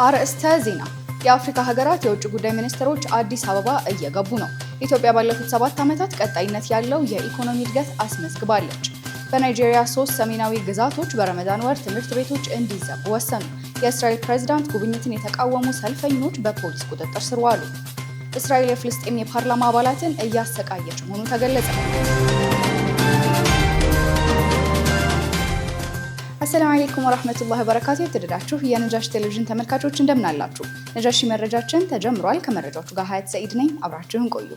አርዕስተ ዜና። የአፍሪካ ሀገራት የውጭ ጉዳይ ሚኒስትሮች አዲስ አበባ እየገቡ ነው። ኢትዮጵያ ባለፉት 7 ዓመታት ቀጣይነት ያለው የኢኮኖሚ እድገት አስመዝግባለች። በናይጄሪያ 3 ሰሜናዊ ግዛቶች በረመዳን ወር ትምህርት ቤቶች እንዲዘጉ ወሰኑ። የእስራኤል ፕሬዝዳንት ጉብኝትን የተቃወሙ ሰልፈኞች በፖሊስ ቁጥጥር ስር ዋሉ። እስራኤል የፍልስጤም የፓርላማ አባላትን እያሰቃየች መሆኑ ተገለጸ። አሰላሙ አለይኩም ወራህመቱላሂ ወበረካቱ። የተወደዳችሁ የነጃሺ ቴሌቪዥን ተመልካቾች እንደምን አላችሁ? ነጃሺ መረጃችን ተጀምሯል። ከመረጃዎቹ ጋር ሀያት ሰኢድ ነኝ። አብራችሁን ቆዩ።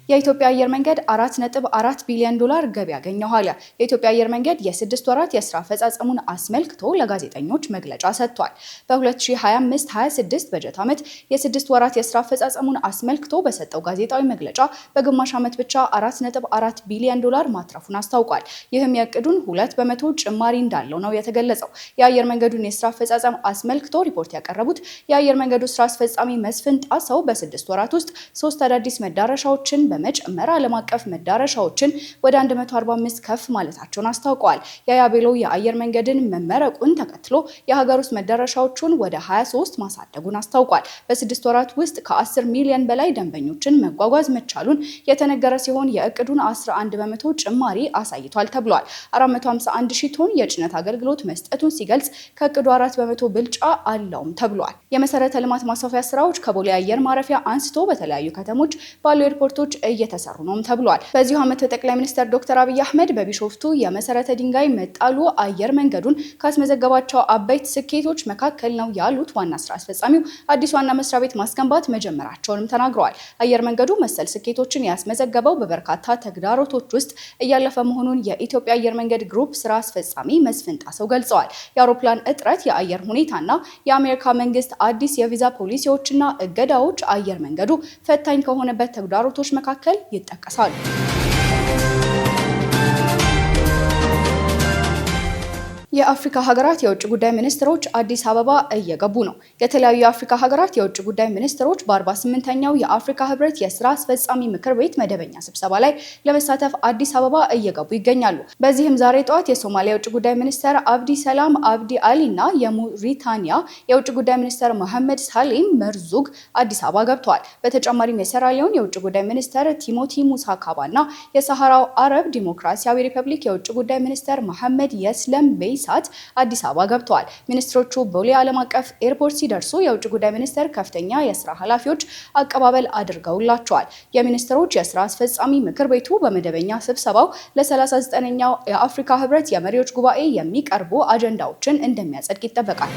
የኢትዮጵያ አየር መንገድ $4.4 ቢሊዮን ገቢ ያገኘው አለ። የኢትዮጵያ አየር መንገድ የ6 ወራት የስራ አፈጻጸሙን አስመልክቶ ለጋዜጠኞች መግለጫ ሰጥቷል። በ2025-26 በጀት ዓመት የ6 ወራት የስራ አፈጻጸሙን አስመልክቶ በሰጠው ጋዜጣዊ መግለጫ በግማሽ ዓመት ብቻ $4.4 ቢሊዮን ማትረፉን አስታውቋል። ይህም የእቅዱን 2% ጭማሪ እንዳለው ነው የተገለጸው። የአየር መንገዱን የስራ አፈጻጸም አስመልክቶ ሪፖርት ያቀረቡት የአየር መንገዱ ስራ አስፈጻሚ መስፍን ጣሰው በ6 ወራት ውስጥ 3 አዳዲስ መዳረሻዎችን በመጨመር ዓለም አቀፍ መዳረሻዎችን ወደ 145 ከፍ ማለታቸውን አስታውቀዋል። የያቤሎ የአየር መንገድን መመረቁን ተከትሎ የሀገር ውስጥ መዳረሻዎቹን ወደ 23 ማሳደጉን አስታውቋል። በ6 ወራት ውስጥ ከ10 ሚሊዮን በላይ ደንበኞችን መጓጓዝ መቻሉን የተነገረ ሲሆን የእቅዱን 11% ጭማሪ አሳይቷል ተብሏል። 451 ሺህ ቶን የጭነት አገልግሎት መስጠቱን ሲገልጽ ከእቅዱ 4% ብልጫ አለውም ተብሏል። የመሰረተ ልማት ማስፋፊያ ስራዎች ከቦሌ አየር ማረፊያ አንስቶ በተለያዩ ከተሞች ባሉ ኤርፖርቶች እየተሰሩ ነው ተብሏል። በዚሁ ዓመት ጠቅላይ ሚኒስትር ዶክተር አብይ አህመድ በቢሾፍቱ የመሰረተ ድንጋይ መጣሉ አየር መንገዱን ካስመዘገባቸው አበይት ስኬቶች መካከል ነው ያሉት ዋና ስራ አስፈጻሚው አዲስ ዋና መስሪያ ቤት ማስገንባት መጀመራቸውንም ተናግረዋል። አየር መንገዱ መሰል ስኬቶችን ያስመዘገበው በበርካታ ተግዳሮቶች ውስጥ እያለፈ መሆኑን የኢትዮጵያ አየር መንገድ ግሩፕ ስራ አስፈጻሚ መስፍን ጣሰው ገልጸዋል። የአውሮፕላን እጥረት፣ የአየር ሁኔታና የአሜሪካ መንግስት አዲስ የቪዛ ፖሊሲዎችና እገዳዎች አየር መንገዱ ፈታኝ ከሆነበት ተግዳሮቶች መካከል ይጠቀሳሉ። የአፍሪካ ሀገራት የውጭ ጉዳይ ሚኒስትሮች አዲስ አበባ እየገቡ ነው። የተለያዩ የአፍሪካ ሀገራት የውጭ ጉዳይ ሚኒስትሮች በ48ኛው የአፍሪካ ህብረት የስራ አስፈጻሚ ምክር ቤት መደበኛ ስብሰባ ላይ ለመሳተፍ አዲስ አበባ እየገቡ ይገኛሉ። በዚህም ዛሬ ጠዋት የሶማሊያ የውጭ ጉዳይ ሚኒስትር አብዲ ሰላም አብዲ አሊ እና የሙሪታኒያ የውጭ ጉዳይ ሚኒስትር መሐመድ ሳሌም መርዙግ አዲስ አበባ ገብተዋል። በተጨማሪም የሴራሊዮን የውጭ ጉዳይ ሚኒስትር ቲሞቲ ሙሳካባ እና የሰሃራው አረብ ዲሞክራሲያዊ ሪፐብሊክ የውጭ ጉዳይ ሚኒስትር መሐመድ የስለም ቤይሳት አዲስ አበባ ገብተዋል። ሚኒስትሮቹ ቦሌ ዓለም አቀፍ ኤርፖርት ሲደርሱ የውጭ ጉዳይ ሚኒስቴር ከፍተኛ የስራ ኃላፊዎች አቀባበል አድርገውላቸዋል። የሚኒስትሮች የስራ አስፈጻሚ ምክር ቤቱ በመደበኛ ስብሰባው ለ39ኛው የአፍሪካ ህብረት የመሪዎች ጉባኤ የሚቀርቡ አጀንዳዎችን እንደሚያጸድቅ ይጠበቃል።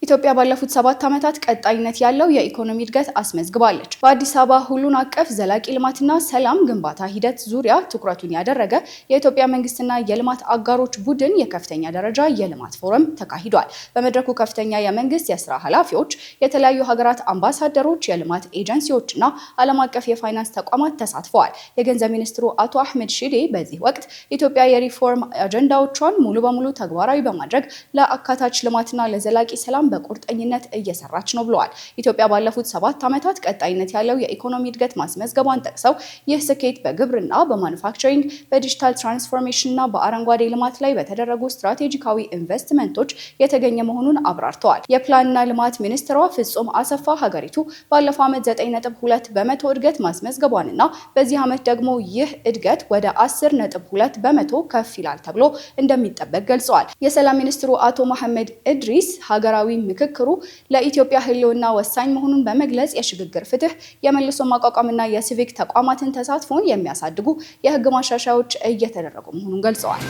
ኢትዮጵያ ባለፉት 7 ዓመታት ቀጣይነት ያለው የኢኮኖሚ እድገት አስመዝግባለች። በአዲስ አበባ ሁሉን አቀፍ ዘላቂ ልማትና ሰላም ግንባታ ሂደት ዙሪያ ትኩረቱን ያደረገ የኢትዮጵያ መንግስትና የልማት አጋሮች ቡድን የከፍተኛ ደረጃ የልማት ፎረም ተካሂዷል። በመድረኩ ከፍተኛ የመንግስት የስራ ኃላፊዎች፣ የተለያዩ ሀገራት አምባሳደሮች፣ የልማት ኤጀንሲዎችና ዓለም አቀፍ የፋይናንስ ተቋማት ተሳትፈዋል። የገንዘብ ሚኒስትሩ አቶ አህመድ ሺዴ በዚህ ወቅት ኢትዮጵያ የሪፎርም አጀንዳዎቿን ሙሉ በሙሉ ተግባራዊ በማድረግ ለአካታች ልማትና ለዘላቂ ሰላም በቁርጠኝነት እየሰራች ነው ብለዋል። ኢትዮጵያ ባለፉት 7 ዓመታት ቀጣይነት ያለው የኢኮኖሚ እድገት ማስመዝገቧን ጠቅሰው ይህ ስኬት በግብርና፣ በማኑፋክቸሪንግ፣ በዲጂታል ትራንስፎርሜሽን እና በአረንጓዴ ልማት ላይ በተደረጉ ስትራቴጂካዊ ኢንቨስትመንቶች የተገኘ መሆኑን አብራርተዋል። የፕላንና ልማት ሚኒስትሯ ፍጹም አሰፋ ሀገሪቱ ባለፈው ዓመት 9.2% እድገት ማስመዝገቧንና በዚህ ዓመት ደግሞ ይህ እድገት ወደ 10.2% ከፍ ይላል ተብሎ እንደሚጠበቅ ገልጸዋል። የሰላም ሚኒስትሩ አቶ መሐመድ እድሪስ ሀገራዊ ምክክሩ ለኢትዮጵያ ህልውና ወሳኝ መሆኑን በመግለጽ የሽግግር ፍትህ፣ የመልሶ ማቋቋምና የሲቪክ ተቋማትን ተሳትፎን የሚያሳድጉ የህግ ማሻሻያዎች እየተደረጉ መሆኑን ገልጸዋል።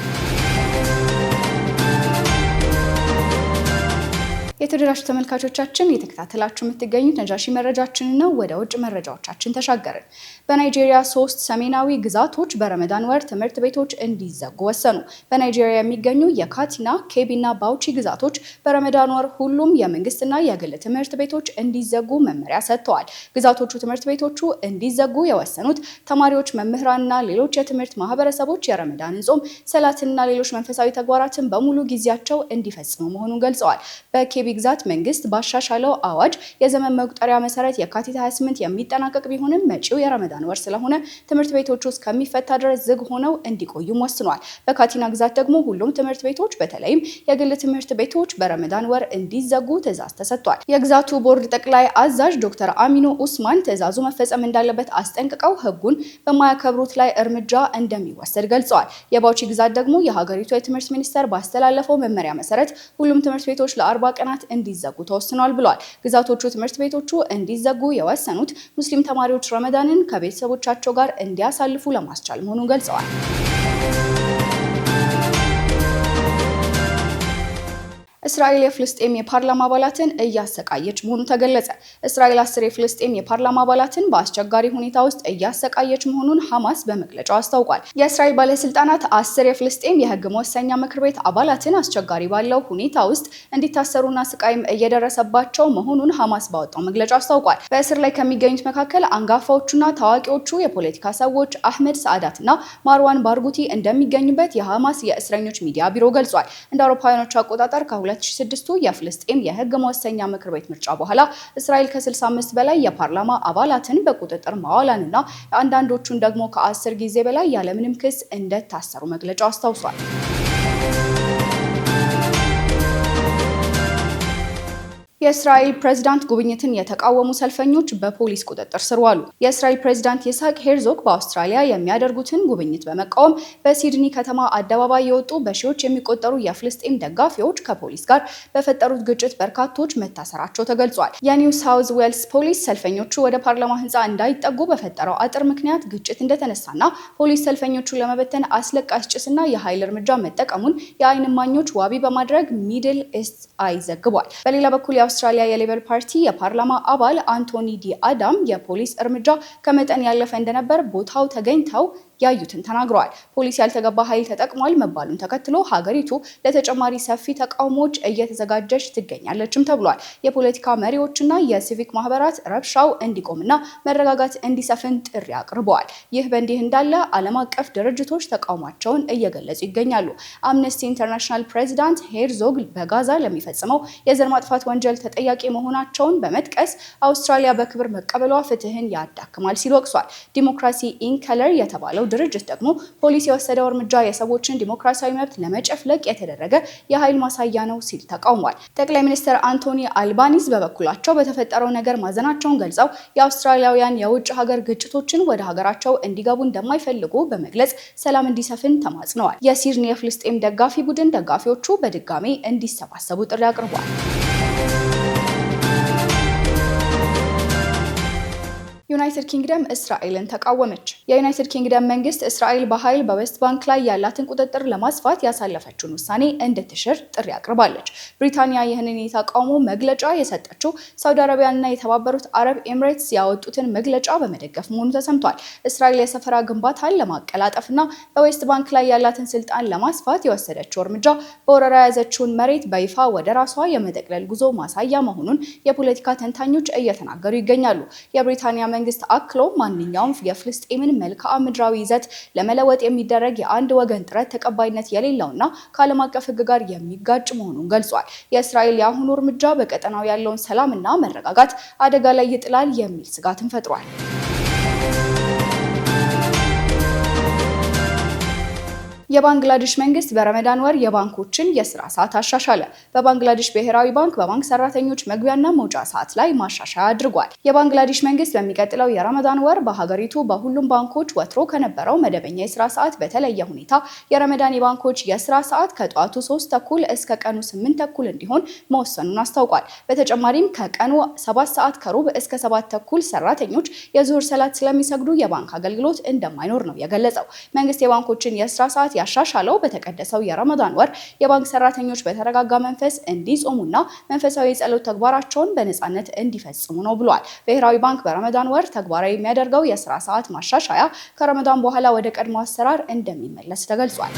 የተደራጁ ተመልካቾቻችን እየተከታተላችሁ የምትገኙት ነጃሺ መረጃችን ነው። ወደ ውጭ መረጃዎቻችን ተሻገርን። በናይጄሪያ 3 ሰሜናዊ ግዛቶች በረመዳን ወር ትምህርት ቤቶች እንዲዘጉ ወሰኑ። በናይጄሪያ የሚገኙ የካቲና፣ ኬቢና ባውቺ ግዛቶች በረመዳን ወር ሁሉም የመንግስትና የግል ትምህርት ቤቶች እንዲዘጉ መመሪያ ሰጥተዋል። ግዛቶቹ ትምህርት ቤቶቹ እንዲዘጉ የወሰኑት ተማሪዎች፣ መምህራንና ሌሎች የትምህርት ማህበረሰቦች የረመዳንን ጾም፣ ሰላትና ሌሎች መንፈሳዊ ተግባራትን በሙሉ ጊዜያቸው እንዲፈጽሙ መሆኑን ገልጸዋል። በኬቢ ግዛት መንግስት ባሻሻለው አዋጅ የዘመን መቁጠሪያ መሰረት የካቲት 28 የሚጠናቀቅ ቢሆንም መጪው የረመዳን ወር ስለሆነ ትምህርት ቤቶች ውስጥ ከሚፈታ ድረስ ዝግ ሆነው እንዲቆዩም ወስኗል። በካቲና ግዛት ደግሞ ሁሉም ትምህርት ቤቶች በተለይም የግል ትምህርት ቤቶች በረመዳን ወር እንዲዘጉ ትዕዛዝ ተሰጥቷል። የግዛቱ ቦርድ ጠቅላይ አዛዥ ዶክተር አሚኖ ኡስማን ትዕዛዙ መፈጸም እንዳለበት አስጠንቅቀው ህጉን በማያከብሩት ላይ እርምጃ እንደሚወሰድ ገልጸዋል። የባውቺ ግዛት ደግሞ የሀገሪቱ የትምህርት ሚኒስቴር ባስተላለፈው መመሪያ መሰረት ሁሉም ትምህርት ቤቶች ለ40 ቀናት እንዲዘጉ ተወስኗል ብለዋል። ግዛቶቹ ትምህርት ቤቶቹ እንዲዘጉ የወሰኑት ሙስሊም ተማሪዎች ረመዳንን ከቤተሰቦቻቸው ጋር እንዲያሳልፉ ለማስቻል መሆኑን ገልጸዋል። እስራኤል የፍልስጤም የፓርላማ አባላትን እያሰቃየች መሆኑ ተገለጸ። እስራኤል 10 የፍልስጤም የፓርላማ አባላትን በአስቸጋሪ ሁኔታ ውስጥ እያሰቃየች መሆኑን ሐማስ በመግለጫው አስታውቋል። የእስራኤል ባለስልጣናት 10 የፍልስጤም የህግ መወሰኛ ምክር ቤት አባላትን አስቸጋሪ ባለው ሁኔታ ውስጥ እንዲታሰሩና ስቃይም እየደረሰባቸው መሆኑን ሐማስ ባወጣው መግለጫ አስታውቋል። በእስር ላይ ከሚገኙት መካከል አንጋፋዎቹና ታዋቂዎቹ የፖለቲካ ሰዎች አህመድ ሰዓዳትና ማርዋን ባርጉቲ እንደሚገኙበት የሐማስ የእስረኞች ሚዲያ ቢሮ ገልጿል። እንደ አውሮፓውያኖቹ አቆጣጠር ከ2006 የፍልስጤም የህግ መወሰኛ ምክር ቤት ምርጫ በኋላ እስራኤል ከ65 በላይ የፓርላማ አባላትን በቁጥጥር ማዋላንና አንዳንዶቹን ደግሞ ከ10 ጊዜ በላይ ያለምንም ክስ እንደታሰሩ መግለጫው አስታውሷል። የእስራኤል ፕሬዝዳንት ጉብኝትን የተቃወሙ ሰልፈኞች በፖሊስ ቁጥጥር ስር ዋሉ። የእስራኤል ፕሬዝዳንት ይስሐቅ ሄርዞግ በአውስትራሊያ የሚያደርጉትን ጉብኝት በመቃወም በሲድኒ ከተማ አደባባይ የወጡ በሺዎች የሚቆጠሩ የፍልስጤም ደጋፊዎች ከፖሊስ ጋር በፈጠሩት ግጭት በርካቶች መታሰራቸው ተገልጿል። የኒው ሳውዝ ዌልስ ፖሊስ ሰልፈኞቹ ወደ ፓርላማ ህንፃ እንዳይጠጉ በፈጠረው አጥር ምክንያት ግጭት እንደተነሳና ፖሊስ ሰልፈኞቹን ለመበተን አስለቃሽ ጭስና የኃይል እርምጃ መጠቀሙን የዓይን እማኞች ዋቢ በማድረግ ሚድል ኢስት አይ ዘግቧል። በሌላ በኩል የአውስትራሊያ የሌበር ፓርቲ የፓርላማ አባል አንቶኒ ዲ አዳም የፖሊስ እርምጃ ከመጠን ያለፈ እንደነበር ቦታው ተገኝተው ያዩትን ተናግረዋል። ፖሊስ ያልተገባ ኃይል ተጠቅሟል መባሉን ተከትሎ ሀገሪቱ ለተጨማሪ ሰፊ ተቃውሞዎች እየተዘጋጀች ትገኛለችም ተብሏል። የፖለቲካ መሪዎችና የሲቪክ ማህበራት ረብሻው እንዲቆምና መረጋጋት እንዲሰፍን ጥሪ አቅርበዋል። ይህ በእንዲህ እንዳለ ዓለም አቀፍ ድርጅቶች ተቃውሟቸውን እየገለጹ ይገኛሉ። አምነስቲ ኢንተርናሽናል ፕሬዚዳንት ሄርዞግ በጋዛ ለሚፈጽመው የዘር ማጥፋት ወንጀል ተጠያቂ መሆናቸውን በመጥቀስ አውስትራሊያ በክብር መቀበሏ ፍትህን ያዳክማል ሲል ወቅሷል። ዲሞክራሲ ኢን ከለር የተባለው ድርጅት ደግሞ ፖሊስ የወሰደው እርምጃ የሰዎችን ዲሞክራሲያዊ መብት ለመጨፍለቅ የተደረገ የኃይል ማሳያ ነው ሲል ተቃውሟል። ጠቅላይ ሚኒስትር አንቶኒ አልባኒዝ በበኩላቸው በተፈጠረው ነገር ማዘናቸውን ገልጸው የአውስትራሊያውያን የውጭ ሀገር ግጭቶችን ወደ ሀገራቸው እንዲገቡ እንደማይፈልጉ በመግለጽ ሰላም እንዲሰፍን ተማጽነዋል። የሲድኒ የፍልስጤም ደጋፊ ቡድን ደጋፊዎቹ በድጋሚ እንዲሰባሰቡ ጥሪ አቅርቧል። ዩናይትድ ኪንግደም እስራኤልን ተቃወመች። የዩናይትድ ኪንግደም መንግስት እስራኤል በኃይል በዌስት ባንክ ላይ ያላትን ቁጥጥር ለማስፋት ያሳለፈችውን ውሳኔ እንድትሽር ጥሪ አቅርባለች። ብሪታንያ ይህንን የተቃውሞ መግለጫ የሰጠችው ሳውዲ አረቢያና የተባበሩት አረብ ኤምሬትስ ያወጡትን መግለጫ በመደገፍ መሆኑ ተሰምቷል። እስራኤል የሰፈራ ግንባታን ለማቀላጠፍና በዌስት ባንክ ላይ ያላትን ስልጣን ለማስፋት የወሰደችው እርምጃ በወረራ የያዘችውን መሬት በይፋ ወደ ራሷ የመጠቅለል ጉዞ ማሳያ መሆኑን የፖለቲካ ተንታኞች እየተናገሩ ይገኛሉ። የብሪታንያ መንግስት አክሎ ማንኛውም የፍልስጤምን መልክዓ ምድራዊ ይዘት ለመለወጥ የሚደረግ የአንድ ወገን ጥረት ተቀባይነት የሌለውና ከዓለም አቀፍ ሕግ ጋር የሚጋጭ መሆኑን ገልጿል። የእስራኤል የአሁኑ እርምጃ በቀጠናው ያለውን ሰላምና መረጋጋት አደጋ ላይ ይጥላል የሚል ስጋትን ፈጥሯል። የባንግላዴሽ መንግስት በረመዳን ወር የባንኮችን የስራ ሰዓት አሻሻለ። በባንግላዴሽ ብሔራዊ ባንክ በባንክ ሰራተኞች መግቢያና መውጫ ሰዓት ላይ ማሻሻያ አድርጓል። የባንግላዴሽ መንግስት በሚቀጥለው የረመዳን ወር በሀገሪቱ በሁሉም ባንኮች ወትሮ ከነበረው መደበኛ የስራ ሰዓት በተለየ ሁኔታ የረመዳን የባንኮች የስራ ሰዓት ከጠዋቱ 3:30 እስከ ቀኑ 8:30 እንዲሆን መወሰኑን አስታውቋል። በተጨማሪም ከቀኑ 7:15 እስከ 7:30 ሰራተኞች የዙህር ሰላት ስለሚሰግዱ የባንክ አገልግሎት እንደማይኖር ነው የገለጸው። መንግስት የባንኮችን የስራ ሰዓት ያሻሻለው በተቀደሰው የረመዳን ወር የባንክ ሰራተኞች በተረጋጋ መንፈስ እንዲጾሙና መንፈሳዊ የጸሎት ተግባራቸውን በነፃነት እንዲፈጽሙ ነው ብሏል። ብሔራዊ ባንክ በረመዳን ወር ተግባራዊ የሚያደርገው የስራ ሰዓት ማሻሻያ ከረመዳን በኋላ ወደ ቀድሞ አሰራር እንደሚመለስ ተገልጿል።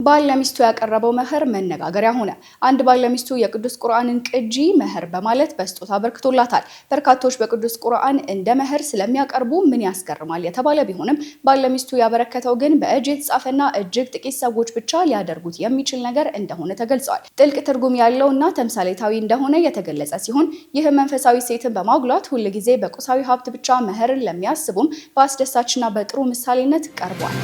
ባል ለሚስቱ ያቀረበው መህር መነጋገሪያ ሆነ። አንድ ባል ለሚስቱ የቅዱስ ቁርአንን ቅጂ መህር በማለት በስጦታ አበርክቶላታል። በርካቶች በቅዱስ ቁርአን እንደ መህር ስለሚያቀርቡ ምን ያስገርማል የተባለ ቢሆንም ባል ለሚስቱ ያበረከተው ግን በእጅ የተጻፈና እጅግ ጥቂት ሰዎች ብቻ ሊያደርጉት የሚችል ነገር እንደሆነ ተገልጿል። ጥልቅ ትርጉም ያለውና ተምሳሌታዊ እንደሆነ የተገለጸ ሲሆን ይህ መንፈሳዊ ሴትን በማጉላት ሁልጊዜ በቁሳዊ ሀብት ብቻ መህርን ለሚያስቡም በአስደሳችና በጥሩ ምሳሌነት ቀርቧል።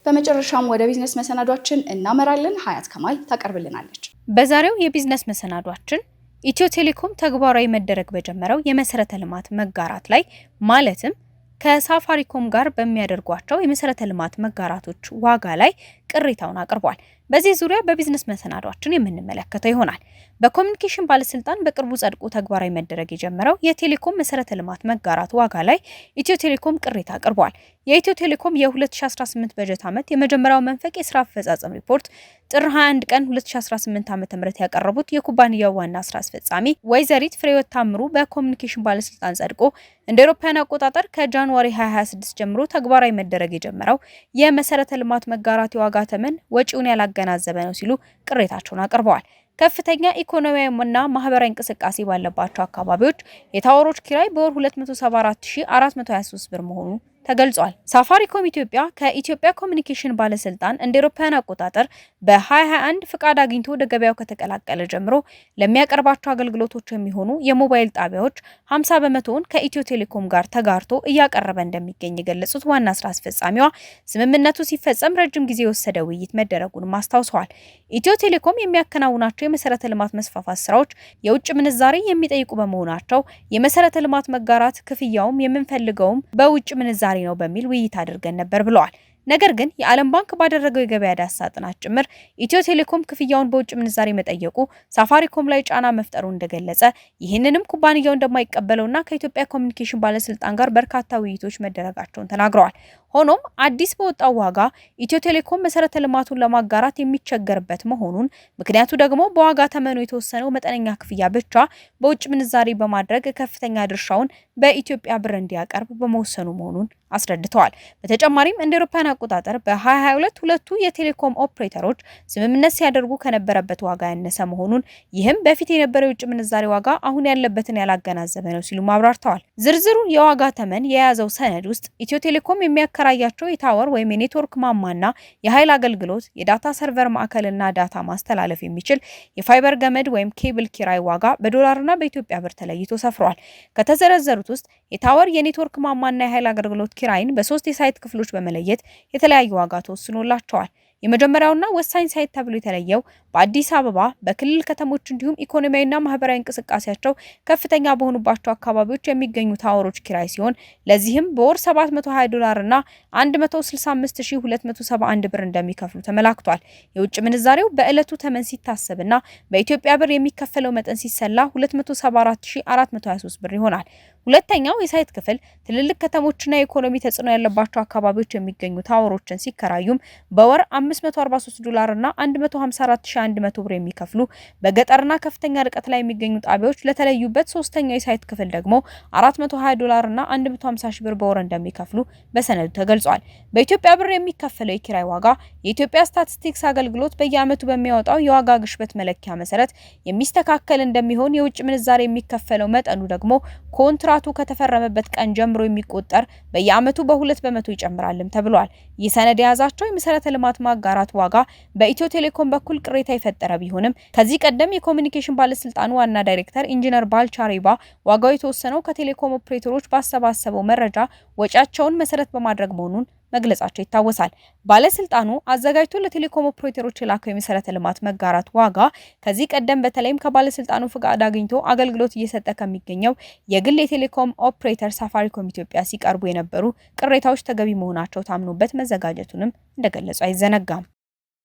በመጨረሻም ወደ ቢዝነስ መሰናዷችን እናመራለን። ሀያት ከማል ታቀርብልናለች። በዛሬው የቢዝነስ መሰናዷችን ኢትዮ ቴሌኮም ተግባራዊ መደረግ በጀመረው የመሰረተ ልማት መጋራት ላይ ማለትም ከሳፋሪኮም ጋር በሚያደርጓቸው የመሰረተ ልማት መጋራቶች ዋጋ ላይ ቅሬታውን አቅርቧል። በዚህ ዙሪያ በቢዝነስ መሰናዷችን የምንመለከተው ይሆናል። በኮሚኒኬሽን ባለስልጣን በቅርቡ ጸድቆ ተግባራዊ መደረግ የጀመረው የቴሌኮም መሰረተ ልማት መጋራት ዋጋ ላይ ኢትዮ ቴሌኮም ቅሬታ አቅርቧል። የኢትዮ ቴሌኮም የ2018 በጀት ዓመት የመጀመሪያው መንፈቅ የስራ አፈጻጸም ሪፖርት ጥር 21 ቀን 2018 ዓ.ም ያቀረቡት የኩባንያው ዋና ስራ አስፈጻሚ ወይዘሪት ፍሬህይወት ታምሩ በኮሚኒኬሽን ባለስልጣን ጸድቆ እንደ አውሮፓውያን አቆጣጠር ከጃንዋሪ 2026 ጀምሮ ተግባራዊ መደረግ የጀመረው የመሰረተ ልማት መጋራት የዋጋ ተመን ወጪውን ያላገናዘበ ነው ሲሉ ቅሬታቸውን አቅርበዋል። ከፍተኛ ኢኮኖሚያዊና ማህበራዊ እንቅስቃሴ ባለባቸው አካባቢዎች የታወሮች ኪራይ በወር 274423 ብር መሆኑ ተገልጿል። ሳፋሪኮም ኢትዮጵያ ከኢትዮጵያ ኮሚኒኬሽን ባለስልጣን እንደ አውሮፓውያን አቆጣጠር በ2021 ፍቃድ አግኝቶ ወደ ገበያው ከተቀላቀለ ጀምሮ ለሚያቀርባቸው አገልግሎቶች የሚሆኑ የሞባይል ጣቢያዎች 50% ከኢትዮ ቴሌኮም ጋር ተጋርቶ እያቀረበ እንደሚገኝ የገለጹት ዋና ስራ አስፈጻሚዋ ስምምነቱ ሲፈጸም ረጅም ጊዜ የወሰደ ውይይት መደረጉንም አስታውሰዋል። ኢትዮ ቴሌኮም የሚያከናውናቸው የመሰረተ ልማት መስፋፋት ስራዎች የውጭ ምንዛሬ የሚጠይቁ በመሆናቸው የመሰረተ ልማት መጋራት ክፍያውም የምንፈልገውም በውጭ ምንዛሬ ነው በሚል ውይይት አድርገን ነበር ብለዋል። ነገር ግን የዓለም ባንክ ባደረገው የገበያ ዳሰሳ ጥናት ጭምር ኢትዮ ቴሌኮም ክፍያውን በውጭ ምንዛሬ መጠየቁ ሳፋሪኮም ላይ ጫና መፍጠሩ እንደገለጸ ይህንንም ኩባንያው እንደማይቀበለውና ከኢትዮጵያ ኮሚኒኬሽን ባለስልጣን ጋር በርካታ ውይይቶች መደረጋቸውን ተናግረዋል። ሆኖም አዲስ በወጣው ዋጋ ኢትዮ ቴሌኮም መሰረተ ልማቱን ለማጋራት የሚቸገርበት መሆኑን ምክንያቱ ደግሞ በዋጋ ተመኑ የተወሰነው መጠነኛ ክፍያ ብቻ በውጭ ምንዛሬ በማድረግ ከፍተኛ ድርሻውን በኢትዮጵያ ብር እንዲያቀርብ በመወሰኑ መሆኑን አስረድተዋል። በተጨማሪም እንደ አውሮፓውያን አቆጣጠር በ2022 ሁለቱ የቴሌኮም ኦፕሬተሮች ስምምነት ሲያደርጉ ከነበረበት ዋጋ ያነሰ መሆኑን ይህም በፊት የነበረው የውጭ ምንዛሬ ዋጋ አሁን ያለበትን ያላገናዘበ ነው ሲሉ አብራርተዋል። ዝርዝሩ የዋጋ ተመን የያዘው ሰነድ ውስጥ ኢትዮ ቴሌኮም የሚያከራያቸው የታወር ወይም የኔትወርክ ማማና የኃይል አገልግሎት፣ የዳታ ሰርቨር ማዕከልና ዳታ ማስተላለፍ የሚችል የፋይበር ገመድ ወይም ኬብል ኪራይ ዋጋ በዶላርና በኢትዮጵያ ብር ተለይቶ ሰፍሯል። ከተዘረዘሩት ውስጥ የታወር የኔትወርክ ማማና የኃይል አገልግሎት ኪራይን በ3 የሳይት ክፍሎች በመለየት የተለያየ ዋጋ ተወስኖላቸዋል። የመጀመሪያውና ወሳኝ ሳይት ተብሎ የተለየው በአዲስ አበባ በክልል ከተሞች እንዲሁም ኢኮኖሚያዊና ማህበራዊ እንቅስቃሴያቸው ከፍተኛ በሆኑባቸው አካባቢዎች የሚገኙ ታወሮች ኪራይ ሲሆን ለዚህም በወር $720 እና 165271 ብር እንደሚከፍሉ ተመላክቷል። የውጭ ምንዛሬው በዕለቱ ተመን ሲታሰብና በኢትዮጵያ ብር የሚከፈለው መጠን ሲሰላ 274423 ብር ይሆናል። ሁለተኛው የሳይት ክፍል ትልልቅ ከተሞችና የኢኮኖሚ ተጽዕኖ ያለባቸው አካባቢዎች የሚገኙ ታወሮችን ሲከራዩም በወር $543 እና 154100 ብር የሚከፍሉ በገጠርና ከፍተኛ ርቀት ላይ የሚገኙ ጣቢያዎች ለተለዩበት ሶስተኛው የሳይት ክፍል ደግሞ $420 እና 150 ሺህ ብር በወር እንደሚከፍሉ በሰነዱ ተገልጿል። በኢትዮጵያ ብር የሚከፈለው የኪራይ ዋጋ የኢትዮጵያ ስታቲስቲክስ አገልግሎት በየዓመቱ በሚያወጣው የዋጋ ግሽበት መለኪያ መሰረት የሚስተካከል እንደሚሆን የውጭ ምንዛሬ የሚከፈለው መጠኑ ደግሞ ኮንትራቱ ከተፈረመበት ቀን ጀምሮ የሚቆጠር በየዓመቱ በ2 በመቶ ይጨምራልም ተብሏል። ይህ ሰነድ የያዛቸው የመሰረተ ልማት ማጋራት ዋጋ በኢትዮ ቴሌኮም በኩል ቅሬታ የፈጠረ ቢሆንም ከዚህ ቀደም የኮሚኒኬሽን ባለስልጣኑ ዋና ዳይሬክተር ኢንጂነር ባልቻ ሪባ ዋጋው የተወሰነው ከቴሌኮም ኦፕሬተሮች ባሰባሰበው መረጃ ወጪያቸውን መሰረት በማድረግ መሆኑን መግለጻቸው ይታወሳል። ባለስልጣኑ አዘጋጅቶ ለቴሌኮም ኦፕሬተሮች የላከው የመሰረተ ልማት መጋራት ዋጋ ከዚህ ቀደም በተለይም ከባለስልጣኑ ፍቃድ አግኝቶ አገልግሎት እየሰጠ ከሚገኘው የግል የቴሌኮም ኦፕሬተር ሳፋሪኮም ኢትዮጵያ ሲቀርቡ የነበሩ ቅሬታዎች ተገቢ መሆናቸው ታምኖበት መዘጋጀቱንም እንደገለጹ አይዘነጋም።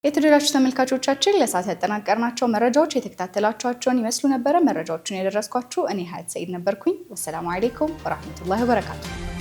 የተደራጁ ተመልካቾቻችን ለሰዓት ያጠናቀርናቸው መረጃዎች የተከታተላችኋቸውን ይመስሉ ነበር። መረጃዎቹን ያደረስኳችሁ እኔ ሀያት ሰይድ ነበርኩኝ። ወሰላሙ አለይኩም ወራህመቱላሂ ወበረካቱ።